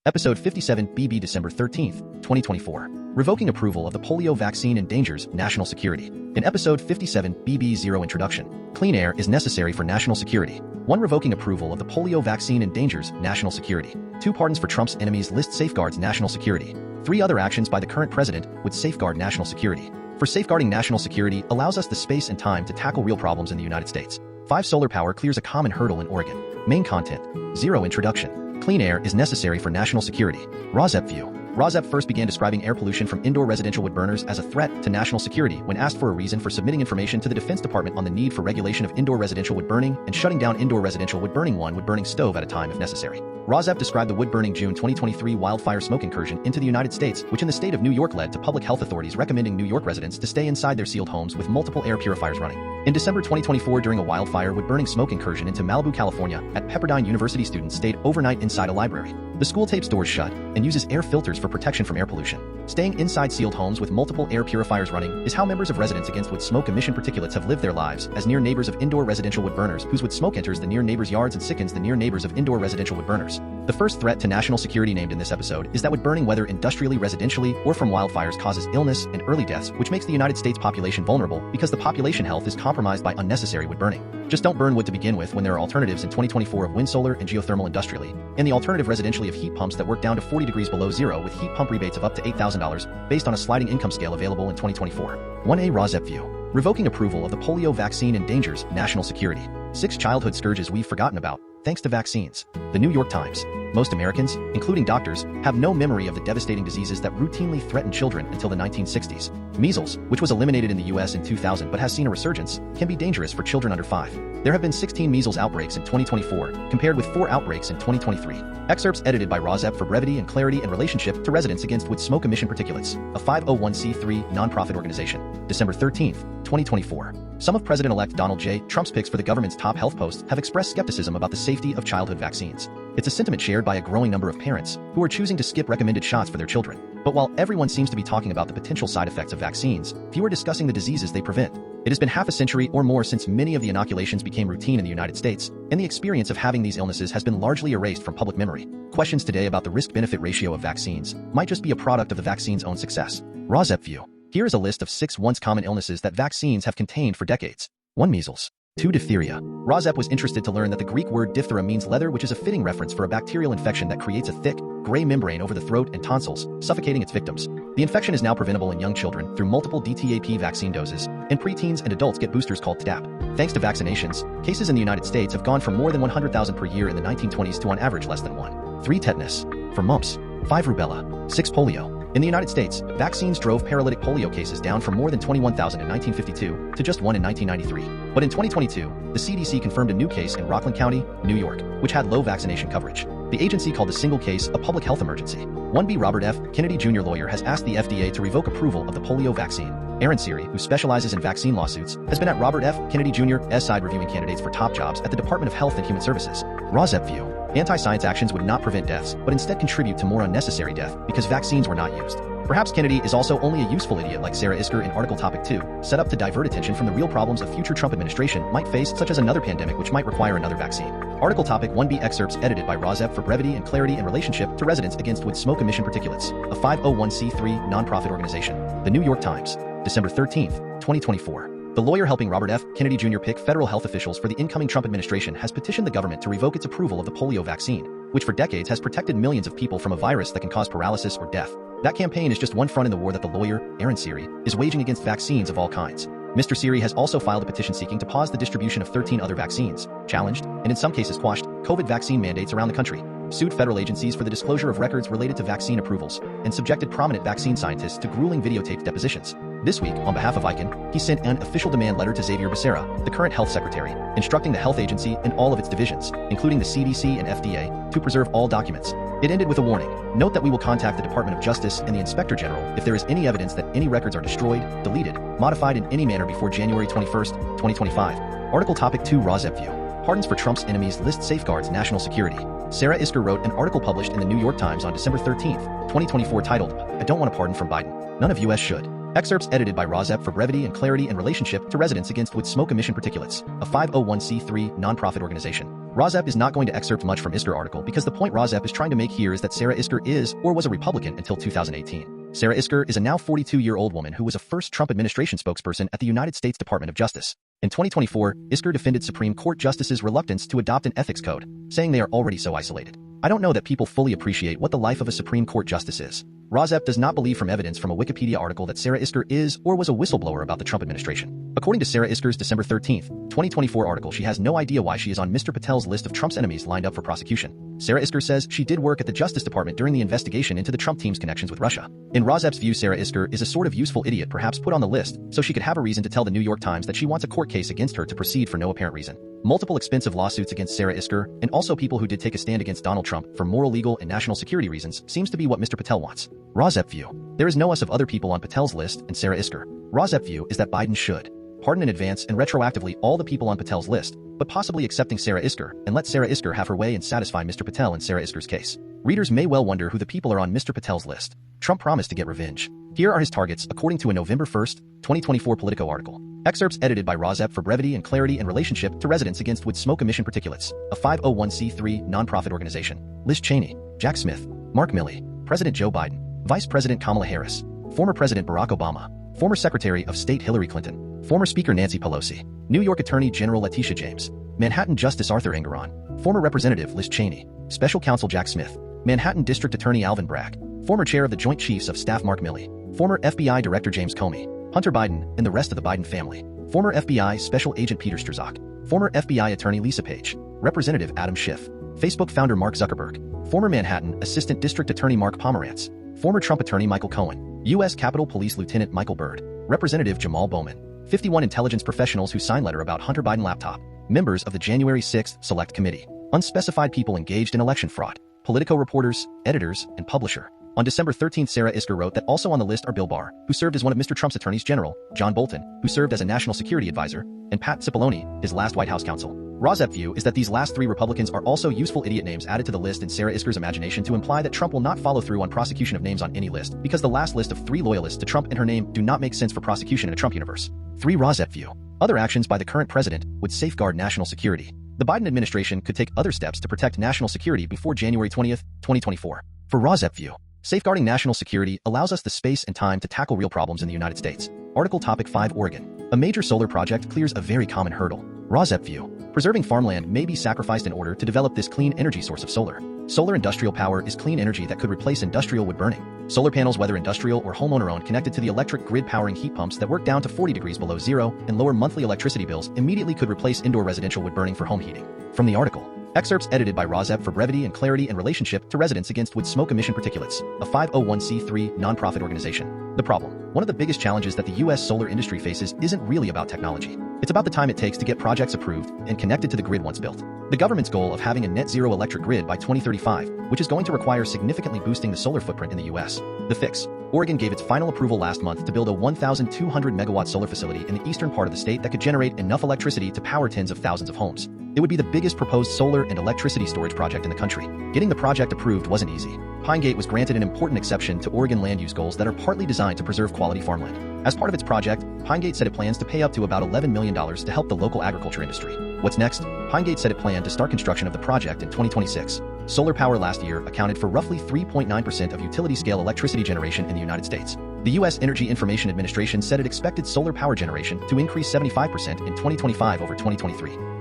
Episode 57 BB December 13th, 2024. Revoking Approval of the Polio Vaccine Endangers National Security. In Episode 57 BB0 Introduction, Clean air is necessary for national security. 1. Revoking approval of the polio vaccine endangers national security. 2. Pardons for Trump's enemies list safeguards national security. 3. Other actions by the current president would safeguard national security. For safeguarding national security allows us the space and time to tackle real problems in the United States. 5. Solar power clears a common hurdle in Oregon. Main content. 0. Introduction. Clean air is necessary for national security. RAWSEP View. RAWSEP first began describing air pollution from indoor residential wood burners as a threat to national security when asked for a reason for submitting information to the Defense Department on the need for regulation of indoor residential wood burning and shutting down indoor residential wood burning one wood burning stove at a time if necessary. RAWSEP described the wood-burning June 2023 wildfire smoke incursion into the United States, which in the state of New York led to public health authorities recommending New York residents to stay inside their sealed homes with multiple air purifiers running. In December 2024, during a wildfire wood-burning smoke incursion into Malibu, California, at Pepperdine University, students stayed overnight inside a library. The school tapes doors shut and uses air filters for protection from air pollution. Staying inside sealed homes with multiple air purifiers running is how members of Residents Against Wood Smoke Emission Particulates have lived their lives as near neighbors of indoor residential wood burners whose wood smoke enters the near neighbors' yards and sickens the near neighbors of indoor residential wood burners. The first threat to national security named in this episode is that wood burning, whether industrially, residentially, or from wildfires, causes illness and early deaths, which makes the United States population vulnerable because the population health is compromised by unnecessary wood burning. Just don't burn wood to begin with when there are alternatives in 2024 of wind, solar, and geothermal industrially, and the alternative residentially of heat pumps that work down to 40 degrees below zero with heat pump rebates of up to $8,000 based on a sliding income scale available in 2024. 1A RAWSEP View. Revoking approval of the polio vaccine endangers national security. 6 childhood scourges we've forgotten about, thanks to vaccines. The New York Times. Most Americans, including doctors, have no memory of the devastating diseases that routinely threatened children until the 1960s. Measles, which was eliminated in the US in 2000 but has seen a resurgence, can be dangerous for children under 5. There have been 16 measles outbreaks in 2024, compared with 4 outbreaks in 2023. Excerpts edited by RAWSEP for brevity and clarity in relationship to Residents Against Wood Smoke Emission Particulates, a 501c3 nonprofit organization. December 13th, 2024. Some of President-elect Donald J. Trump's picks for the government's top health posts have expressed skepticism about the safety of childhood vaccines. It's a sentiment shared by a growing number of parents who are choosing to skip recommended shots for their children. But while everyone seems to be talking about the potential side effects of vaccines, few are discussing the diseases they prevent. It has been half a century or more since many of the inoculations became routine in the United States, and the experience of having these illnesses has been largely erased from public memory. Questions today about the risk-benefit ratio of vaccines might just be a product of the vaccine's own success. RAWSEP View. Here is a list of 6 once common illnesses that vaccines have contained for decades. 1. Measles. 2. Diphtheria. RAWSEP was interested to learn that the Greek word diphthera means leather, which is a fitting reference for a bacterial infection that creates a thick, gray membrane over the throat and tonsils, suffocating its victims. The infection is now preventable in young children through multiple DTaP vaccine doses, and preteens and adults get boosters called Tdap. Thanks to vaccinations, cases in the United States have gone from more than 100,000 per year in the 1920s to on average less than 1. 3. Tetanus. 4. Mumps. 5. Rubella. 6. Polio. In the United States, vaccines drove paralytic polio cases down from more than 21,000 in 1952 to just 1 in 1993. But in 2022, the CDC confirmed a new case in Rockland County, New York, which had low vaccination coverage. The agency called the single case a public health emergency. 1B Robert F. Kennedy Jr. lawyer has asked the FDA to revoke approval of the polio vaccine. Aaron Siri, who specializes in vaccine lawsuits, has been at Robert F. Kennedy Jr.'s side reviewing candidates for top jobs at the Department of Health and Human Services. RAWSEP View. Anti-science actions would not prevent deaths, but instead contribute to more unnecessary death because vaccines were not used. Perhaps Kennedy is also only a useful idiot like Sarah Isker in article topic 2, set up to divert attention from the real problems a future Trump administration might face, such as another pandemic which might require another vaccine. Article topic 1B Excerpts edited by RAWSEP for brevity and clarity in relationship to Residents Against Wood Smoke Emission Particulates, a 501c3 nonprofit organization. The New York Times. December 13th, 2024. The lawyer helping Robert F. Kennedy Jr. pick federal health officials for the incoming Trump administration has petitioned the government to revoke its approval of the polio vaccine, which for decades has protected millions of people from a virus that can cause paralysis or death. That campaign is just one front in the war that the lawyer, Aaron Siri, is waging against vaccines of all kinds. Mr. Siri has also filed a petition seeking to pause the distribution of 13 other vaccines, challenged, and in some cases quashed, COVID vaccine mandates around the country, sued federal agencies for the disclosure of records related to vaccine approvals, and subjected prominent vaccine scientists to grueling videotaped depositions. This week, on behalf of ICAN, he sent an official demand letter to Xavier Becerra, the current health secretary, instructing the health agency and all of its divisions, including the CDC and FDA, to preserve all documents. It ended with a warning. Note that we will contact the Department of Justice and the Inspector General if there is any evidence that any records are destroyed, deleted, modified in any manner before January 21st, 2025. Article topic 2 RAWSEP View. Pardons for Trump's enemies list safeguards national security. Sarah Isker wrote an article published in the New York Times on December 13th, 2024 titled, I Don't Want a Pardon from Biden. None of US should. Excerpts edited by RAWSEP for brevity and clarity in relationship to Residents Against Wood Smoke Emission Particulates, a 501c3 nonprofit organization. RAWSEP is not going to excerpt much from Isker article because the point RAWSEP is trying to make here is that Sarah Isker is or was a Republican until 2018. Sarah Isker is a now 42-year-old woman who was a first Trump administration spokesperson at the United States Department of Justice. In 2024, Isker defended Supreme Court justices' reluctance to adopt an ethics code, saying they are already so isolated. I don't know that people fully appreciate what the life of a Supreme Court justice is. RAWSEP does not believe from evidence from a Wikipedia article that Sarah Isker is or was a whistleblower about the Trump administration. According to Sarah Isker's December 13, 2024 article, she has no idea why she is on Mr. Patel's list of Trump's enemies lined up for prosecution. Sarah Isker says she did work at the Justice Department during the investigation into the Trump team's connections with Russia. In RAWSEP's view, Sarah Isker is a sort of useful idiot perhaps put on the list so she could have a reason to tell the New York Times that she wants a court case against her to proceed for no apparent reason. Multiple expensive lawsuits against Sarah Isker, and also people who did take a stand against Donald Trump for moral, legal, and national security reasons, seems to be what Mr. Patel wants. RAWSEP view. There is no us of other people on Patel's list and Sarah Isker. RAWSEP view is that Biden should pardon in advance and retroactively all the people on Patel's list, but possibly accepting Sarah Isker and let Sarah Isker have her way and satisfy Mr. Patel in Sarah Isker's case. Readers may well wonder who the people are on Mr. Patel's list. Trump promised to get revenge. Here are his targets according to a November 1, 2024 Politico article. Excerpts edited by RAWSEP for brevity and clarity in relationship to residents against wood smoke emission particulates, a 501c3 nonprofit organization. Liz Cheney, Jack Smith, Mark Milley, President Joe Biden, Vice President Kamala Harris, former President Barack Obama, former Secretary of State Hillary Clinton, former Speaker Nancy Pelosi, New York Attorney General Letitia James, Manhattan Justice Arthur Engoron, former Representative Liz Cheney, Special Counsel Jack Smith, Manhattan District Attorney Alvin Bragg, former Chair of the Joint Chiefs of Staff Mark Milley, former FBI Director James Comey, Hunter Biden and the rest of the Biden family, former FBI Special Agent Peter Strzok, former FBI Attorney Lisa Page, Representative Adam Schiff, Facebook founder Mark Zuckerberg, former Manhattan Assistant District Attorney Mark Pomerantz, former Trump Attorney Michael Cohen, U.S. Capitol Police Lieutenant Michael Byrd, Representative Jamal Bowman, 51 intelligence professionals who signed letter about Hunter Biden laptop, members of the January 6th Select Committee, unspecified people engaged in election fraud, Politico reporters, editors, and publisher. On December 13, Sarah Isker wrote that also on the list are Bill Barr, who served as one of Mr. Trump's attorneys general, John Bolton, who served as a national security advisor, and Pat Cipollone, his last White House counsel. RAWSEP view is that these last three Republicans are also useful idiot names added to the list in Sarah Isker's imagination to imply that Trump will not follow through on prosecution of names on any list, because the last list of three loyalists to Trump and her name do not make sense for prosecution in a Trump universe. 3. RAWSEP view. Other actions by the current president would safeguard national security. The Biden administration could take other steps to protect national security before January 20, 2024. For RAWSEP view, safeguarding national security allows us the space and time to tackle real problems in the United States. Article Topic 5 Oregon. A major solar project clears a very common hurdle. RAWSEP view. Preserving farmland may be sacrificed in order to develop this clean energy source of solar. Solar industrial power is clean energy that could replace industrial wood burning. Solar panels, whether industrial or homeowner-owned, connected to the electric grid powering heat pumps that work down to 40 degrees below zero and lower monthly electricity bills, immediately could replace indoor residential wood burning for home heating. From the article. Excerpts edited by RAWSEP for brevity and clarity in relationship to residents against wood smoke emission particulates, a 501c3 nonprofit organization. The problem. One of the biggest challenges that the U.S. solar industry faces isn't really about technology. It's about the time it takes to get projects approved and connected to the grid once built. The government's goal of having a net zero electric grid by 2035, which is going to require significantly boosting the solar footprint in the U.S. The fix. Oregon gave its final approval last month to build a 1,200 megawatt solar facility in the eastern part of the state that could generate enough electricity to power tens of thousands of homes. It would be the biggest proposed solar and electricity storage project in the country. Getting the project approved wasn't easy. Pine Gate was granted an important exception to Oregon land use goals that are partly designed to preserve quality farmland. As part of its project, Pine Gate said it plans to pay up to about $11 million to help the local agriculture industry. What's next? Pine Gate said it planned to start construction of the project in 2026. Solar power last year accounted for roughly 3.9% of utility-scale electricity generation in the United States. The U.S. Energy Information Administration said it expected solar power generation to increase 75% in 2025 over 2023.